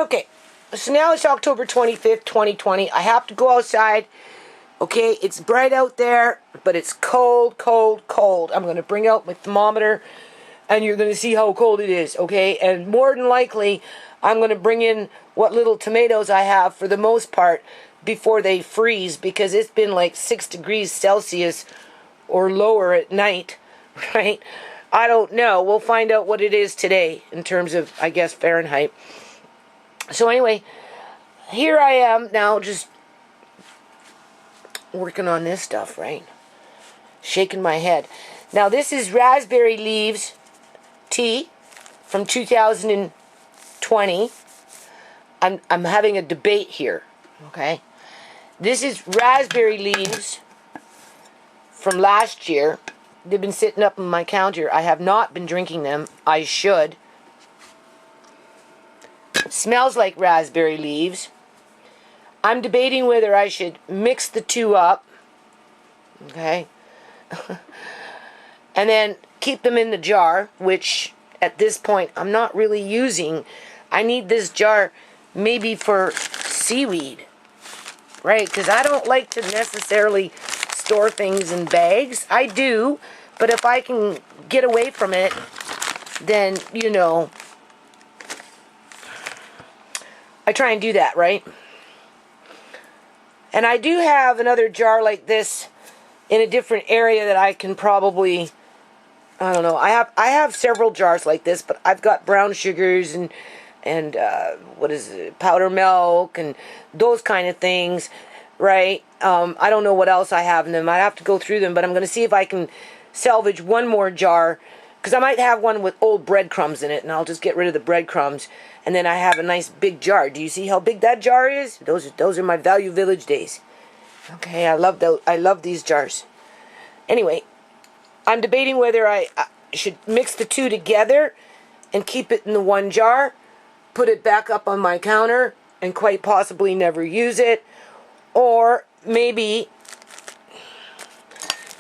Okay, so now it's October 25th, 2020. I have to go outside. Okay, it's bright out there, but it's cold, cold, cold. I'm going to bring out my thermometer, and you're going to see how cold it is, okay? And more than likely, I'm going to bring in what little tomatoes I have for the most part before they freeze, because it's been like 6 degrees Celsius or lower at night, right? I don't know. We'll find out what it is today in terms of, I guess, Fahrenheit. So anyway, here I am now just working on this stuff, right? Shaking my head. Now this is raspberry leaves tea from 2020. I'm having a debate here, okay? This is raspberry leaves from last year. They've been sitting up on my counter. I have not been drinking them. I should. Smells like raspberry leaves. I'm debating whether I should mix the two up, okay, and then keep them in the jar, which at this point I'm not really using. I need this jar maybe for seaweed, right? Because I don't like to necessarily store things in bags. I do, but if I can get away from it, then, you know, I try and do that, right? And I do have another jar like this in a different area that I can probably, I don't know. I have several jars like this, but I've got brown sugars and what is it, powder milk and those kind of things, right? I don't know what else I have in them. I have to go through them, but I'm going to see if I can salvage one more jar, because I might have one with old breadcrumbs in it, and I'll just get rid of the breadcrumbs. And then I have a nice big jar. Do you see how big that jar is? Those are my Value Village days. Okay, I love these jars. Anyway, I'm debating whether I should mix the two together and keep it in the one jar, put it back up on my counter, and quite possibly never use it. Or maybe,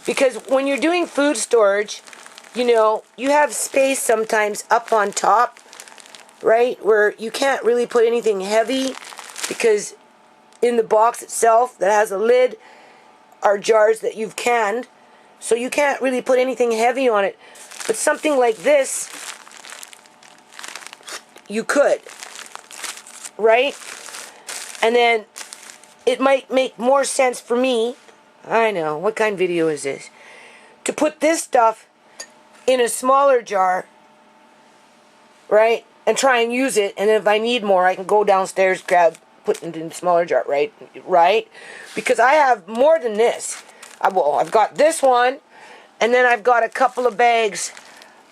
because when you're doing food storage, you know, you have space sometimes up on top, right, where you can't really put anything heavy, because in the box itself that has a lid are jars that you've canned, so you can't really put anything heavy on it. But something like this, you could, right? And then it might make more sense for me, I know, what kind of video is this, to put this stuff in a smaller jar, right? And try and use it, and if I need more, I can go downstairs, grab, put it in a smaller jar, right? Right? Because I have more than this. I've got this one, and then I've got a couple of bags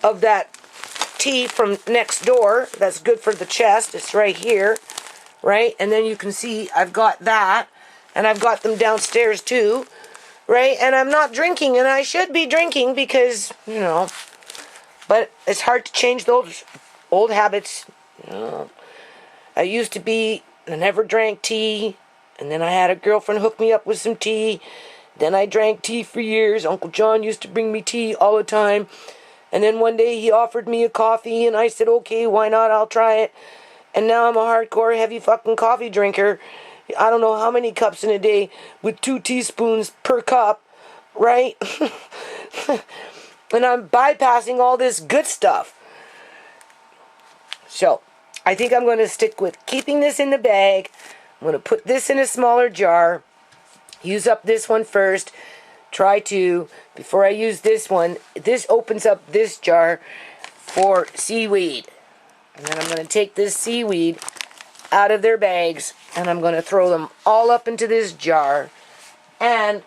of that tea from next door. That's good for the chest. It's right here, right? And then you can see I've got that, and I've got them downstairs too, right? And I'm not drinking, and I should be drinking because, you know, but it's hard to change those old habits. You know, I used to be, I never drank tea, and then I had a girlfriend hook me up with some tea. Then I drank tea for years. Uncle John used to bring me tea all the time. And then one day he offered me a coffee, and I said, okay, why not? I'll try it. And now I'm a hardcore, heavy fucking coffee drinker. I don't know how many cups in a day with 2 teaspoons per cup, right? And I'm bypassing all this good stuff. So, I think I'm going to stick with keeping this in the bag. I'm going to put this in a smaller jar. Use up this one first. Try to, before I use this one, this opens up this jar for seaweed. And then I'm going to take this seaweed out of their bags, and I'm going to throw them all up into this jar. And,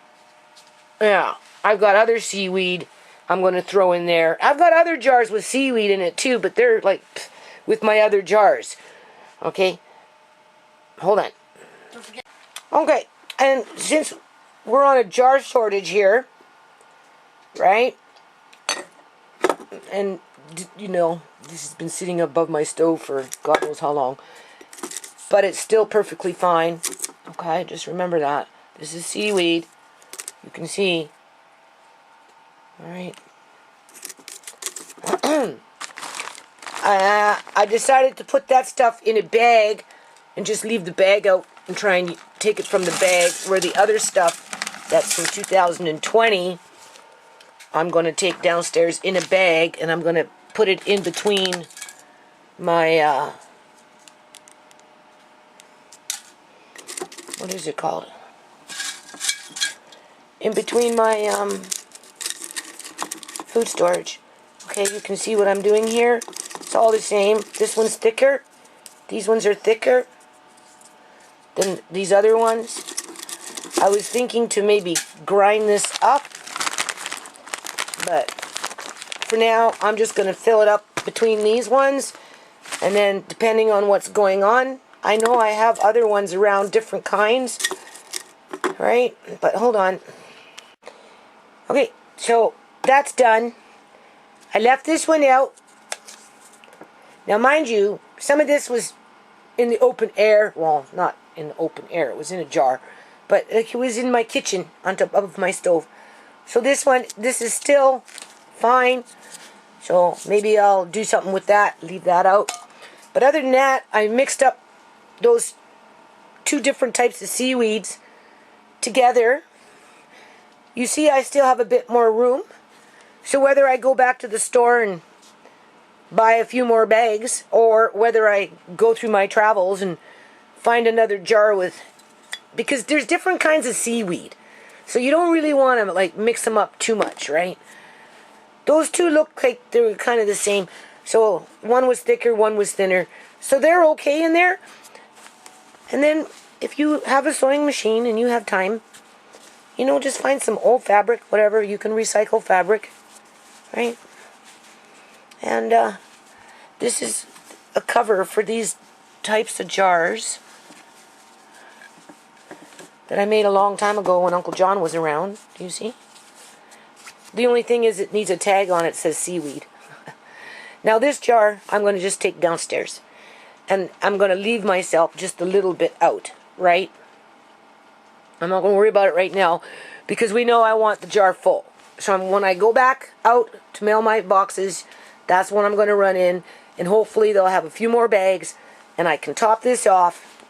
yeah, I've got other seaweed I'm going to throw in there. I've got other jars with seaweed in it too, but they're like with my other jars. Okay? Hold on. Okay, and since we're on a jar shortage here, right? And, you know, this has been sitting above my stove for God knows how long. But it's still perfectly fine. Okay, just remember that. This is seaweed. You can see. Alright. I decided to put that stuff in a bag and just leave the bag out and try and take it from the bag, where the other stuff that's from 2020 I'm going to take downstairs in a bag, and I'm going to put it in between my what is it called? In between my food storage. Okay, you can see what I'm doing here. It's all the same. This one's thicker. These ones are thicker than these other ones. I was thinking to maybe grind this up, but for now I'm just going to fill it up between these ones, and then depending on what's going on, I know I have other ones around, different kinds, right? But hold on. Okay, so that's done. I left this one out. Now mind you, some of this was in the open air. Well, not in the open air, it was in a jar, but it was in my kitchen on top of my stove. So this is still fine. So maybe I'll do something with that, leave that out. But other than that, I mixed up those two different types of seaweeds together. You see, I still have a bit more room. So whether I go back to the store and buy a few more bags, or whether I go through my travels and find another jar with, because there's different kinds of seaweed, so you don't really want to like mix them up too much, right? Those two look like they were kind of the same. So one was thicker, one was thinner, so they're okay in there. And then if you have a sewing machine and you have time, you know, just find some old fabric, whatever, you can recycle fabric, right? And this is a cover for these types of jars that I made a long time ago when Uncle John was around. Do you see? The only thing is it needs a tag on it that says seaweed. Now this jar I'm going to just take downstairs, and I'm going to leave myself just a little bit out, right? I'm not going to worry about it right now, because we know I want the jar full. So when I go back out to mail my boxes, that's when I'm going to run in, and hopefully they'll have a few more bags, and I can top this off,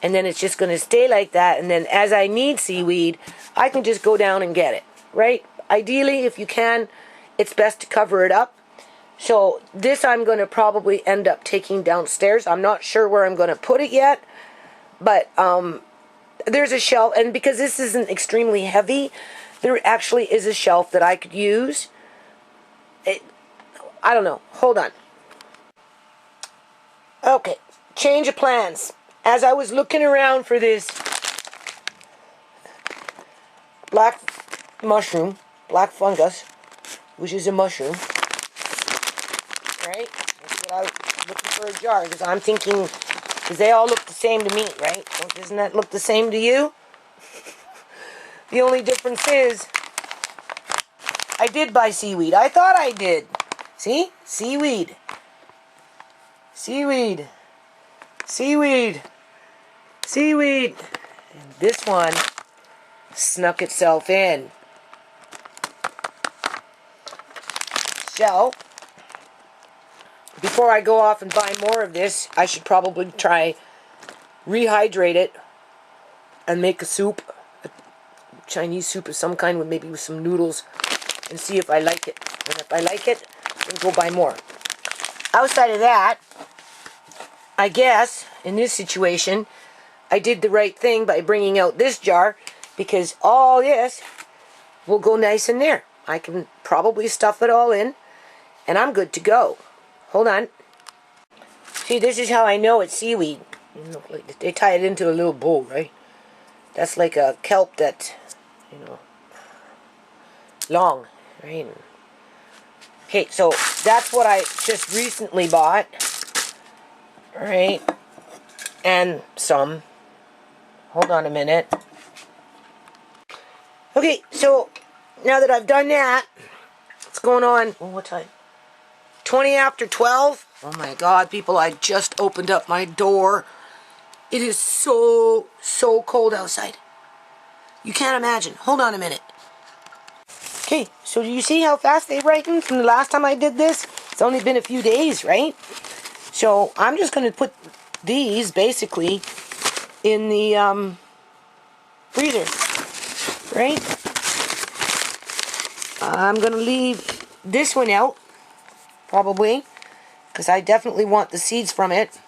and then it's just going to stay like that. And then as I need seaweed, I can just go down and get it, right? Ideally, if you can, it's best to cover it up. So this I'm going to probably end up taking downstairs. I'm not sure where I'm going to put it yet, but there's a shelf, and because this isn't extremely heavy, there actually is a shelf that I could use. I don't know. Hold on. Okay, change of plans. As I was looking around for this black mushroom, black fungus, which is a mushroom, right? That's what I was looking for, a jar, because I'm thinking, because they all look the same to me, right? Doesn't that look the same to you? The only difference is I did buy seaweed. I thought I did. See? Seaweed. Seaweed. Seaweed. Seaweed. And this one snuck itself in. So, before I go off and buy more of this, I should probably try rehydrate it and make a soup, a Chinese soup of some kind, with maybe with some noodles, and see if I like it. And if I like it, then go buy more. Outside of that, I guess in this situation I did the right thing by bringing out this jar, because all this will go nice in there. I can probably stuff it all in, and I'm good to go. Hold on. See, this is how I know it's seaweed. You know, like they tie it into a little bowl, right? That's like a kelp that, you know, long, right? Okay, so that's what I just recently bought, right? And some. Hold on a minute. Okay, so now that I've done that, what's going on? Oh, what time? 20 after 12. Oh my God, people, I just opened up my door. It is so cold outside. You can't imagine. Hold on a minute. Okay, so do you see how fast they brightened from the last time I did this? It's only been a few days, right? So I'm just going to put these basically in the freezer, right? I'm going to leave this one out, probably, because I definitely want the seeds from it.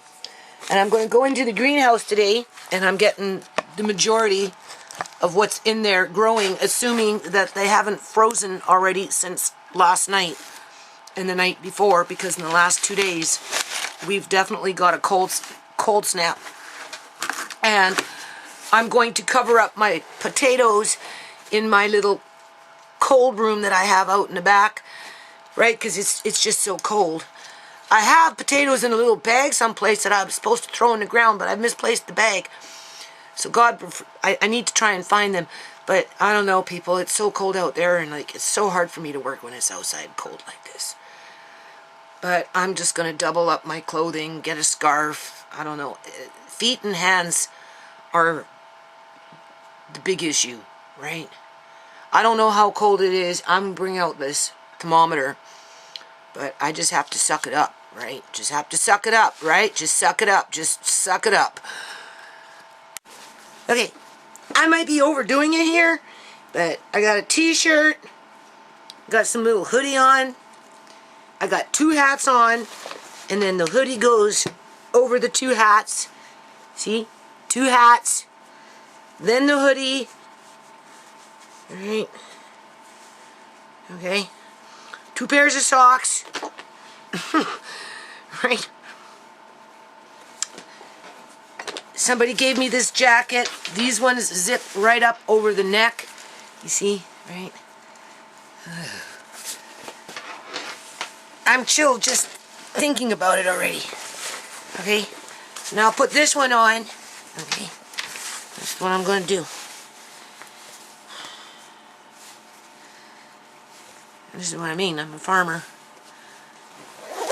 And I'm going to go into the greenhouse today, and I'm getting the majority of what's in there growing, assuming that they haven't frozen already since last night and the night before, because in the last 2 days we've definitely got a cold snap. And I'm going to cover up my potatoes in my little cold room that I have out in the back, right? Because it's just so cold. I have potatoes in a little bag someplace that I was supposed to throw in the ground, but I've misplaced the bag. So I need to try and find them. But I don't know, people. It's so cold out there, and like it's so hard for me to work when it's outside cold like this. But I'm just going to double up my clothing, get a scarf. I don't know. Feet and hands are the big issue, right? I don't know how cold it is. I'm going to bring out this thermometer. But I just have to suck it up, right? Just have to suck it up, right? Just suck it up. Just suck it up. Okay. I might be overdoing it here, but I got a t-shirt. Got some little hoodie on. I got 2 hats on. And then the hoodie goes over the 2 hats. See? 2 hats. Then the hoodie. Alright. Okay. 2 pairs of socks. Right. Somebody gave me this jacket. These ones zip right up over the neck. You see? Right? I'm chilled just thinking about it already. Okay? So now I'll put this one on. Okay? That's what I'm going to do. This is what I mean. I'm a farmer.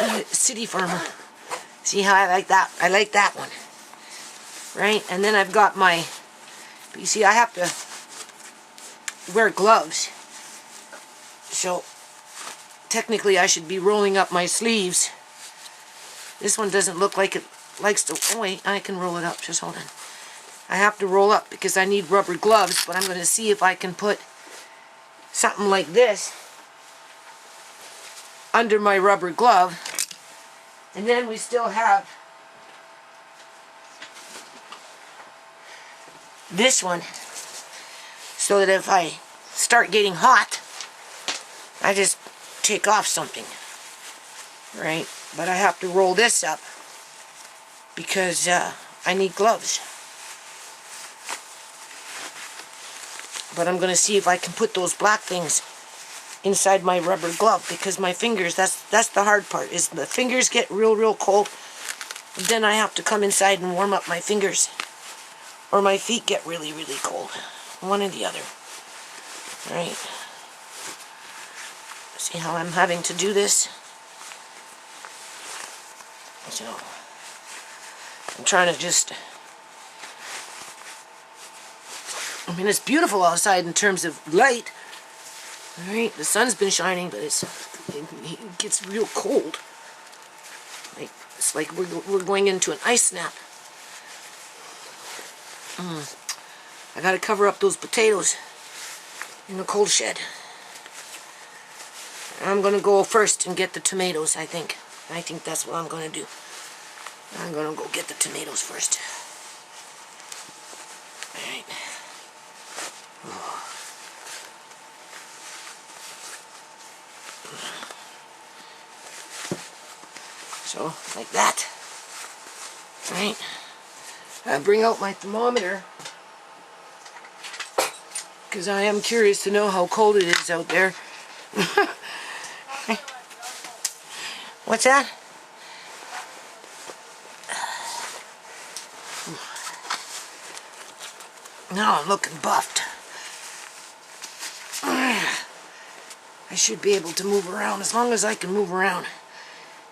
A city farmer. See how I like that? I like that one. Right? And then I've got my... But you see, I have to wear gloves. So, technically I should be rolling up my sleeves. This one doesn't look like it likes to... Oh, wait. I can roll it up. Just hold on. I have to roll up because I need rubber gloves. But I'm going to see if I can put something like this under my rubber glove. And then we still have this one, so that if I start getting hot, I just take off something, right? But I have to roll this up because I need gloves. But I'm going to see if I can put those black things inside my rubber glove, because my fingers, that's the hard part, is the fingers get real cold. Then I have to come inside and warm up my fingers, or my feet get really cold. One or the other. Right? See how I'm having to do this? So I'm trying to just... I mean, it's beautiful outside in terms of light. Alright, the sun's been shining, but it gets real cold. Like, it's like we're going into an ice snap. I gotta cover up those potatoes in the cold shed. I'm gonna go first and get the tomatoes, I think. I think that's what I'm gonna do. I'm gonna go get the tomatoes first. Alright. So, like that. Right? I bring out my thermometer because I am curious to know how cold it is out there. What's that? Now I'm looking buffed. I should be able to move around as long as I can move around.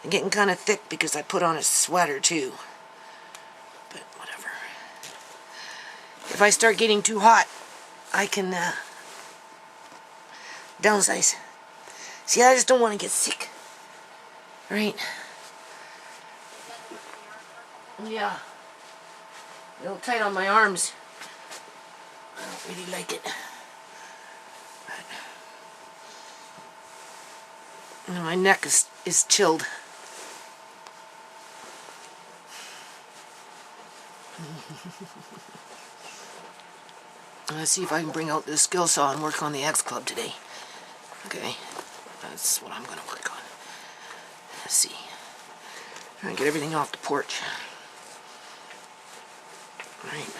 I'm getting kind of thick because I put on a sweater too. But whatever. If I start getting too hot, I can downsize. See, I just don't want to get sick. Right? Yeah. A little tight on my arms. I don't really like it. But my neck is chilled. Let's see if I can bring out this skill saw and work on the X Club today. Okay, that's what I'm going to work on. Let's see. Try and get everything off the porch. Alright.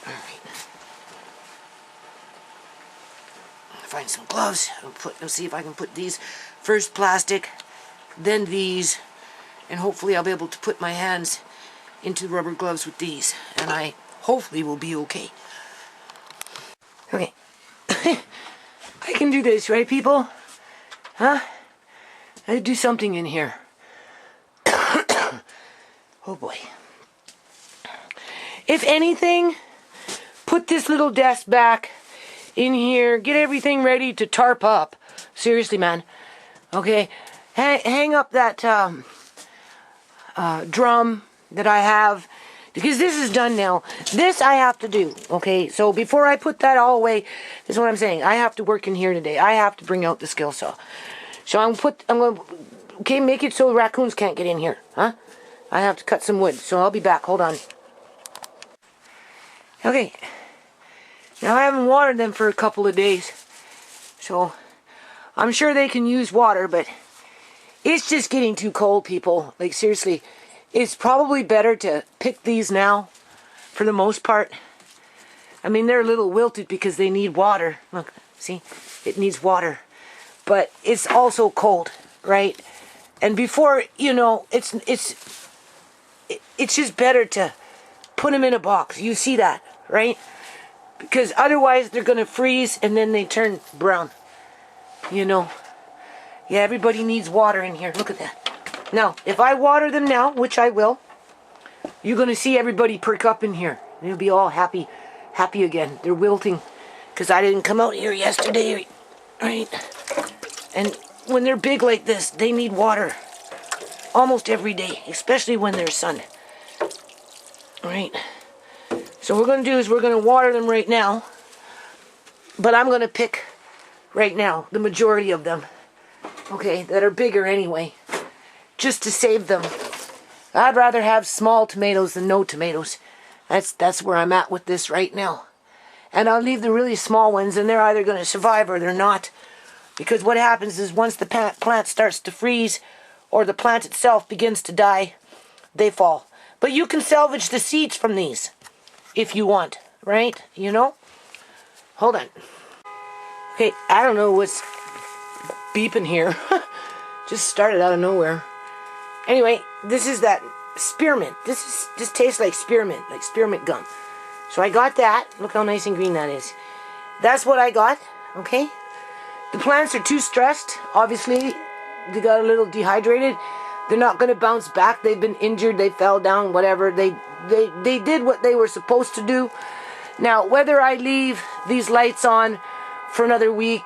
Alright. Find some gloves. Let's see if I can put these first plastic, then these, and hopefully I'll be able to put my hands into rubber gloves with these, and I hopefully will be okay. Okay. I can do this, right, people? Huh? I do something in here. Oh boy. If anything, put this little desk back in here. Get everything ready to tarp up. Seriously, man. Okay? Hang up that drum that I have. Because this is done now. This I have to do. Okay? So before I put that all away, this is what I'm saying. I have to work in here today. I have to bring out the skill saw. So I'm going to, okay, make it so raccoons can't get in here. Huh? I have to cut some wood. So I'll be back. Hold on. Okay. Now I haven't watered them for a couple of days. So I'm sure they can use water, but it's just getting too cold, people. Like, seriously, it's probably better to pick these now for the most part. I mean, they're a little wilted because they need water. Look, see? It needs water. But it's also cold, right? And before, you know, it's just better to put them in a box. You see that, right? Because otherwise they're going to freeze and then they turn brown. You know. Yeah, everybody needs water in here. Look at that. Now, if I water them now, which I will, you're going to see everybody perk up in here. They'll be all happy again. They're wilting because I didn't come out here yesterday, right? And when they're big like this, they need water almost every day, especially when there's sun. Right? So what we're going to do is we're going to water them right now. But I'm going to pick right now the majority of them. Okay, that are bigger anyway. Just to save them. I'd rather have small tomatoes than no tomatoes. That's where I'm at with this right now. And I'll leave the really small ones, and they're either going to survive or they're not. Because what happens is once the plant starts to freeze or the plant itself begins to die, they fall. But you can salvage the seeds from these if you want, right? You know? Hold on. Okay, I don't know what's beeping here. Just started out of nowhere. Anyway, this is that spearmint. This tastes like spearmint gum. So I got that. Look how nice and green that is. That's what I got, okay? The plants are too stressed. Obviously, they got a little dehydrated. They're not going to bounce back. They've been injured. They fell down, whatever. They did what they were supposed to do. Now, whether I leave these lights on for another week,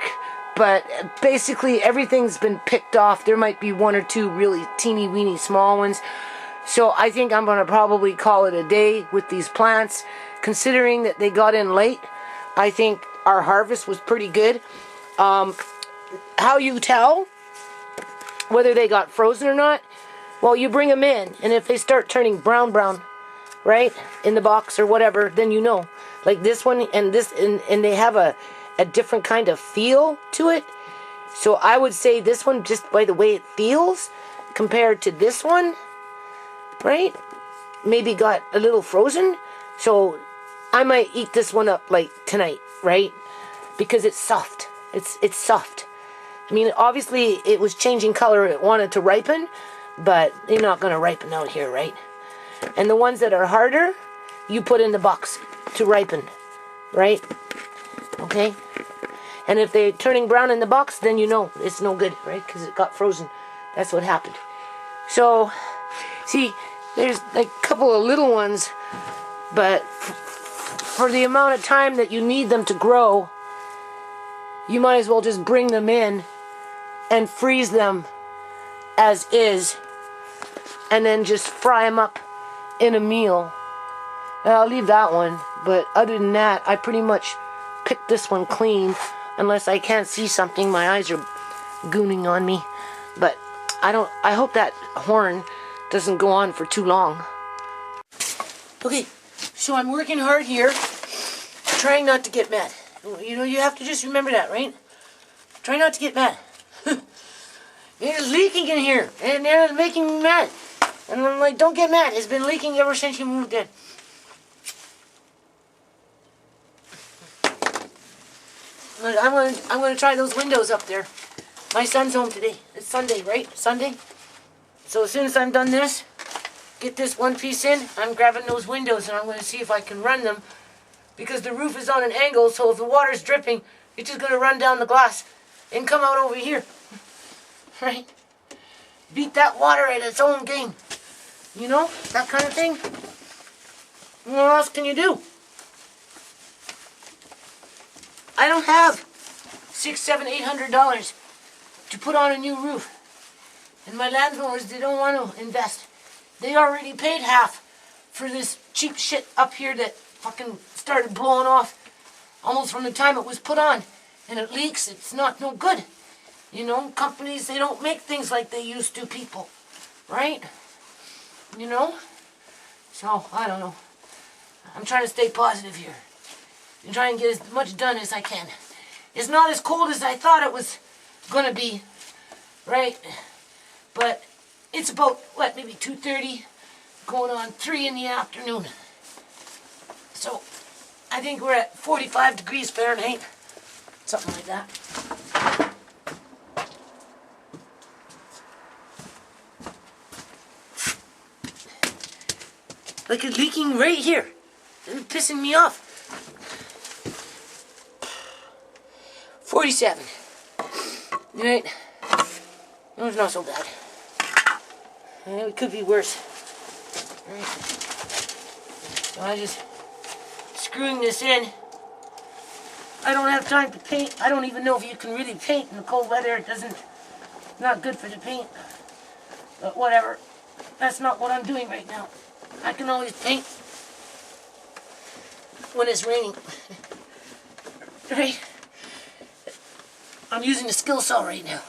but basically everything's been picked off. There might be one or two really teeny weeny small ones. So I think I'm going to probably call it a day with these plants. Considering that they got in late, I think our harvest was pretty good. How you tell whether they got frozen or not? Well, you bring them in, and if they start turning brown, right, in the box or whatever, then you know. Like this one and this, and they have a different kind of feel to it. So I would say this one, just by the way it feels, compared to this one, right, maybe got a little frozen. So I might eat this one up like tonight, right, because it's soft. It's soft. I mean, obviously it was changing color. It wanted to ripen, but they're not going to ripen out here, right? And the ones that are harder, you put in the box to ripen, right? Okay? And if they're turning brown in the box, then you know it's no good, right? Because it got frozen. That's what happened. So, see, there's like a couple of little ones, but for the amount of time that you need them to grow, you might as well just bring them in and freeze them as is, and then just fry them up in a meal. And I'll leave that one, but other than that, I pretty much picked this one clean, unless I can't see something. My eyes are gooning on me, but I hope that horn doesn't go on for too long. Okay, so I'm working hard here, trying not to get mad. You know, you have to just remember that, right? Try not to get mad. It's leaking in here, and they're making me mad. And I'm like, don't get mad. It's been leaking ever since you moved in. I'm gonna try those windows up there. My son's home today. It's Sunday, right? Sunday. So as soon as I'm done this, get this one piece in, I'm grabbing those windows and I'm gonna see if I can run them, because the roof is on an angle. So if the water's dripping, it's just gonna run down the glass and come out over here. Right? Beat that water at its own game. You know, that kind of thing. What else can you do? I don't have $600, $700, $800 to put on a new roof. And my landlords, they don't want to invest. They already paid half for this cheap shit up here that fucking started blowing off almost from the time it was put on. And it leaks. It's not no good. You know, companies, they don't make things like they used to, people. Right? You know? So, I don't know. I'm trying to stay positive here. And try and get as much done as I can. It's not as cold as I thought it was gonna be. Right? But it's about, what, maybe 2:30, going on 3 in the afternoon. So, I think we're at 45 degrees Fahrenheit. Something like that. Like it's leaking right here. It's pissing me off. 47. Right? It's not so bad. It could be worse. Right? So I just screwing this in. I don't have time to paint. I don't even know if you can really paint in the cold weather. It doesn't, not good for the paint. But whatever. That's not what I'm doing right now. I can always paint when it's raining. Right? I'm using a skill saw right now.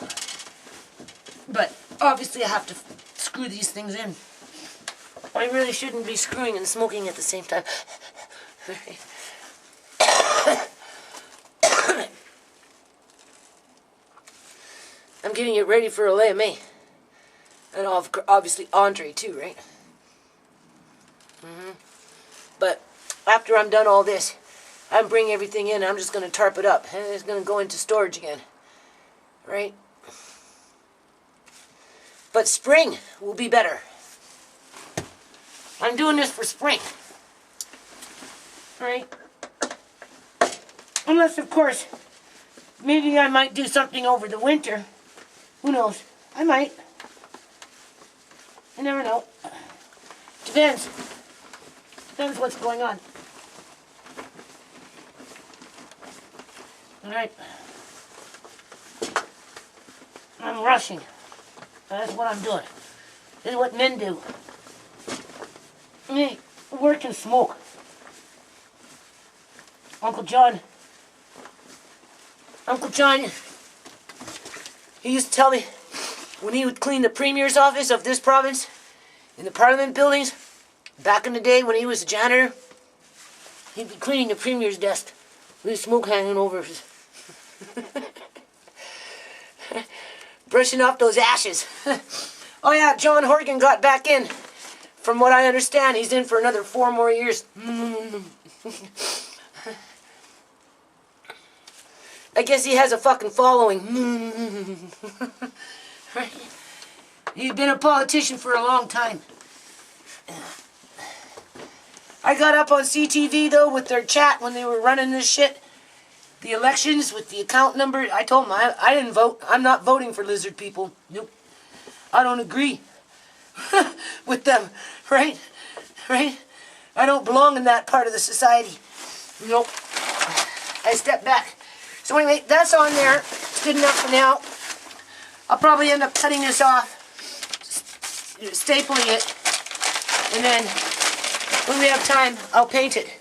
But obviously I have to screw these things in. I really shouldn't be screwing and smoking at the same time. I'm getting it ready for a ShaMay. And obviously entree too, right? But after I'm done all this, I'm bringing everything in. I'm just going to tarp it up. And it's going to go into storage again. Right? But spring will be better. I'm doing this for spring. Right? Unless, of course, maybe I might do something over the winter. Who knows? I might. You never know. Depends. Depends what's going on. Alright. I'm rushing. That's what I'm doing. This is what men do. Me, work and smoke. Uncle John, he used to tell me when he would clean the Premier's office of this province in the Parliament buildings, back in the day when he was a janitor, he'd be cleaning the Premier's desk with smoke hanging over his brushing off those ashes. Oh yeah, John Horgan got back in. From what I understand, he's in for another 4 more years. I guess he has a fucking following. Right? He's been a politician for a long time. I got up on CTV though with their chat when they were running this shit. The elections with the account number. I told them I didn't vote. I'm not voting for lizard people. Nope. I don't agree with them. Right? Right? I don't belong in that part of the society. Nope. I stepped back. So anyway, that's on there. It's good enough for now. I'll probably end up cutting this off, stapling it, and then when we have time, I'll paint it.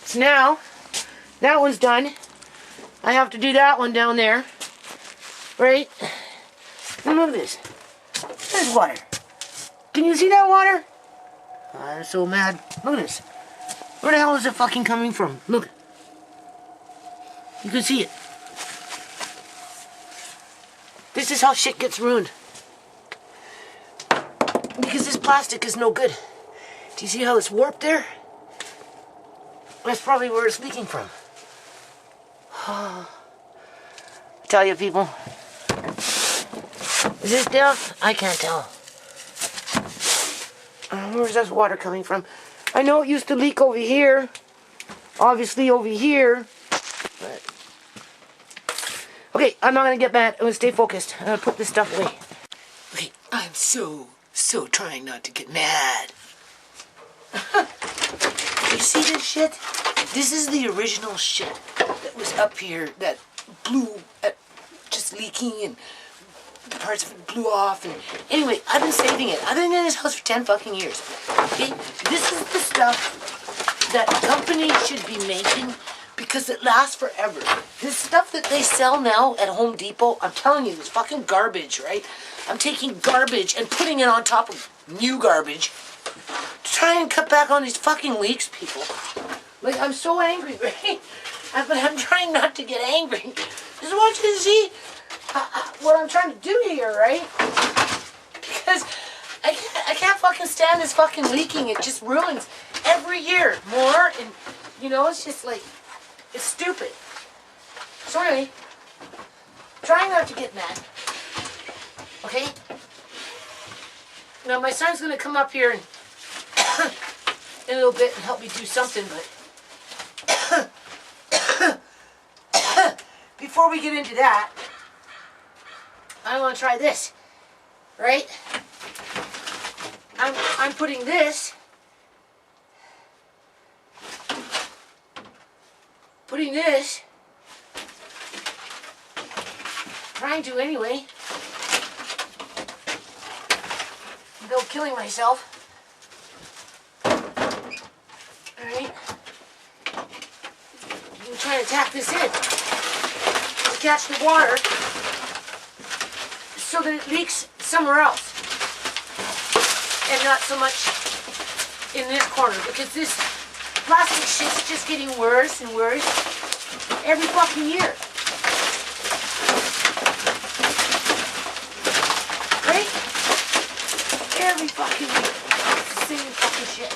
So now, that one's done. I have to do that one down there, right? And look at this. There's water. Can you see that water? I'm so mad. Look at this. Where the hell is it fucking coming from? Look. You can see it. This is how shit gets ruined. Because this plastic is no good. Do you see how it's warped there? That's probably where it's leaking from. I tell you, people. Is this stuff? I can't tell. Where's this water coming from? I know it used to leak over here. Obviously over here. But... okay, I'm not going to get mad. I'm going to stay focused. I'm going to put this stuff away. Okay, I'm so trying not to get mad. You see this shit? This is the original shit that was up here that blew, just leaking, and parts of it blew off. And anyway, I've been saving it. I've been in this house for 10 fucking years. Okay? This is the stuff that companies should be making because it lasts forever. This stuff that they sell now at Home Depot, I'm telling you, it's fucking garbage, right? I'm taking garbage and putting it on top of new garbage to try and cut back on these fucking leaks, people. Like, I'm so angry, right? But I'm trying not to get angry. Just want you to see what I'm trying to do here, right? Because I can't fucking stand this fucking leaking. It just ruins every year more, and you know, it's just like, it's stupid. So anyway, trying not to get mad. Okay? Now my son's gonna come up here and in a little bit and help me do something, but before we get into that, I want to try this, right? I'm putting this, trying to anyway, without killing myself. Alright. I'm trying to tack this in to catch the water so that it leaks somewhere else and not so much in this corner, because this plastic shit's just getting worse and worse every fucking year. Right? Every fucking year. It's the same fucking shit.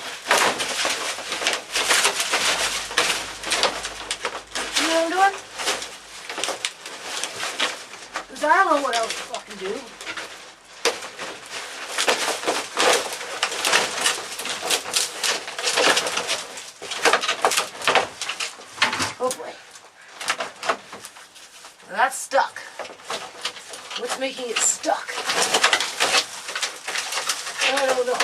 You know what I'm doing? Because I don't know what else to fucking do. Oh boy. Now that's stuck. What's making it stuck? I don't know.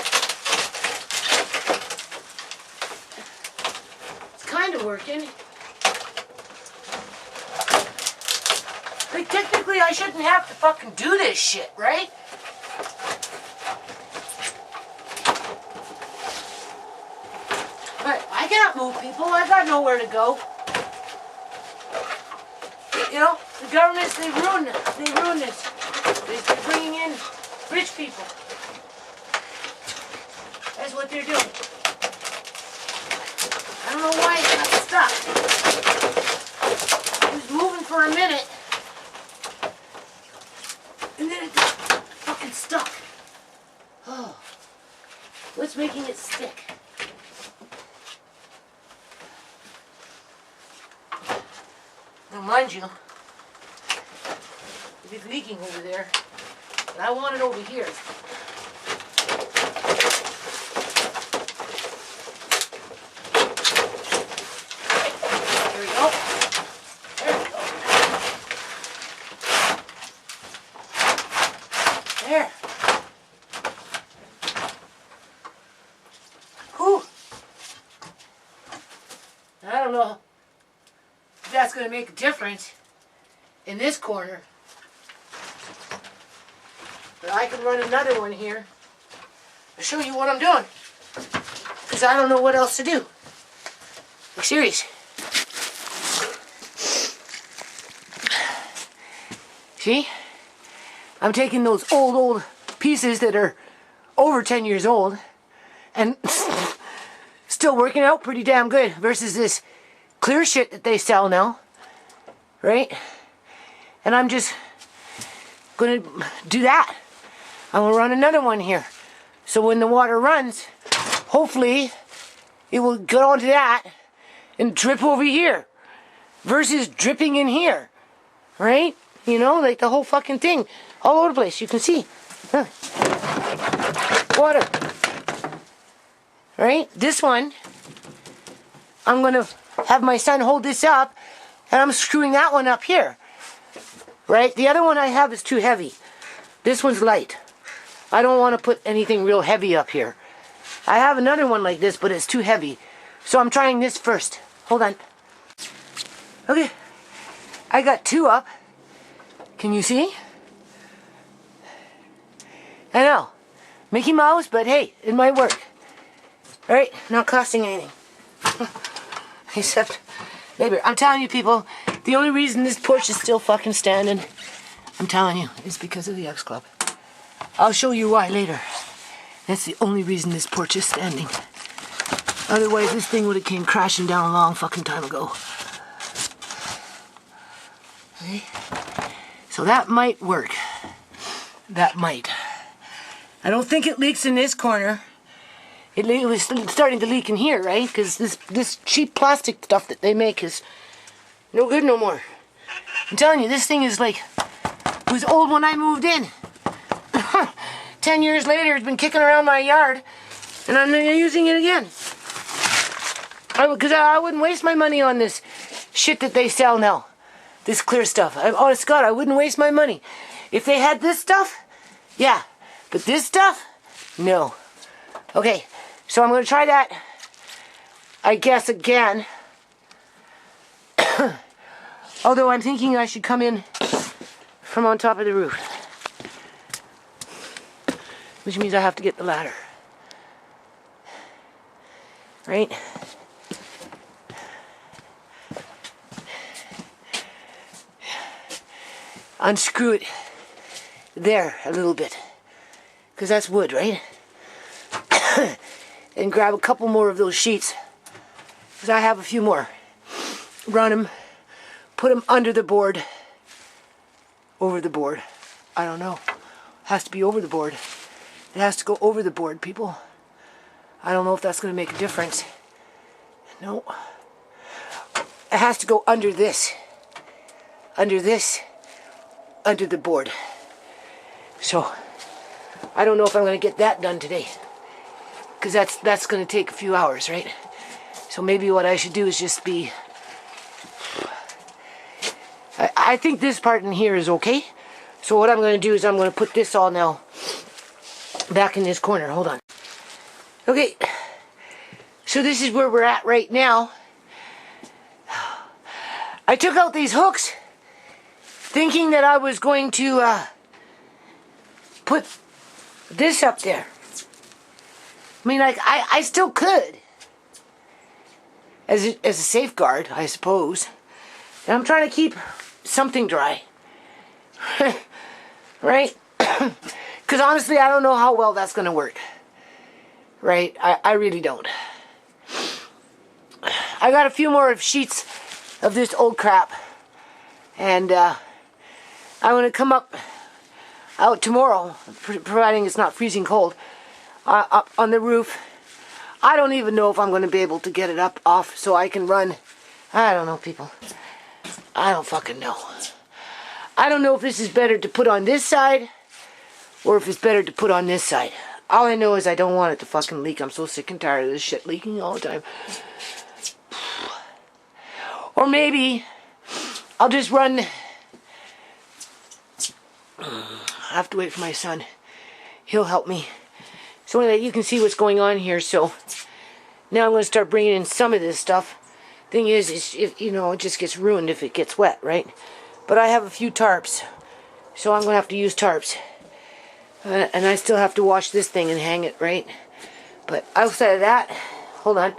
It's kind of working. Like, technically I shouldn't have to fucking do this shit, right? But I can't move, people. I got nowhere to go. You know, the governments, they ruin this. They're bringing in rich people. That's what they're doing. I don't know why it got stuck. It was moving for a minute. And then it got fucking stuck. Oh. What's making it stick? Now mind you, it's leaking over there, but I want it over here. There we go. There we go. There. Whew. I don't know going to make a difference in this corner. But I can run another one here. I'll show you what I'm doing. Because I don't know what else to do. Like, serious. See? I'm taking those old pieces that are over 10 years old and still working out pretty damn good versus this clear shit that they sell now. Right? And I'm just gonna do that. I'm gonna run another one here. So when the water runs, hopefully it will go onto that and drip over here versus dripping in here. Right? You know, like the whole fucking thing. All over the place. You can see. Huh. Water. Right? This one, I'm going to have my son hold this up, and I'm screwing that one up here. Right? The other one I have is too heavy. This one's light. I don't want to put anything real heavy up here. I have another one like this, but it's too heavy. So I'm trying this first. Hold on. Okay. I got two up. Can you see? I know. Mickey Mouse, but hey, it might work. Right? Not costing anything. Except, maybe. I'm telling you people, the only reason this porch is still fucking standing, I'm telling you, is because of the X Club. I'll show you why later. That's the only reason this porch is standing. Otherwise, this thing would have came crashing down a long fucking time ago. Okay? So that might work. That might. I don't think it leaks in this corner. It was starting to leak in here, right? Because this cheap plastic stuff that they make is no good no more. I'm telling you, this thing is like, it was old when I moved in. 10 years later, it's been kicking around my yard, and I'm using it again. Because I wouldn't waste my money on this shit that they sell now. This clear stuff. Honest to God, I wouldn't waste my money. If they had this stuff, yeah. But this stuff, no. Okay, so I'm going to try that, I guess, again. Although I'm thinking I should come in from on top of the roof. Which means I have to get the ladder. Right? Unscrew it there a little bit. Because that's wood, right? And grab a couple more of those sheets. Because I have a few more. Run them. Put them under the board. Over the board. I don't know. Has to be over the board. It has to go over the board, people. I don't know if that's going to make a difference. No. It has to go under this. Under this. Under the board. So, I don't know if I'm going to get that done today. Because that's going to take a few hours, right? So maybe what I should do is just be... I think this part in here is okay. So what I'm going to do is I'm going to put this all now back in this corner. Hold on. Okay. So this is where we're at right now. I took out these hooks thinking that I was going to put this up there. I mean, like, I still could. As a safeguard, I suppose. And I'm trying to keep something dry. Right? Because honestly, I don't know how well that's going to work. Right? I really don't. I got a few more sheets of this old crap. And I'm going to come out tomorrow, providing it's not freezing cold, up on the roof. I don't even know if I'm going to be able to get it off so I can run. I don't know, people. I don't fucking know. I don't know if this is better to put on this side or if it's better to put on this side. All I know is I don't want it to fucking leak. I'm so sick and tired of this shit leaking all the time. Or maybe I'll just run. I have to wait for my son. He'll help me. So anyway, you can see what's going on here. So now I'm going to start bringing in some of this stuff Thing is if, you know, it just gets ruined if it gets wet, right? But I have a few tarps, so I'm going to have to use tarps. And I still have to wash this thing and hang it, right? But outside of that, hold on.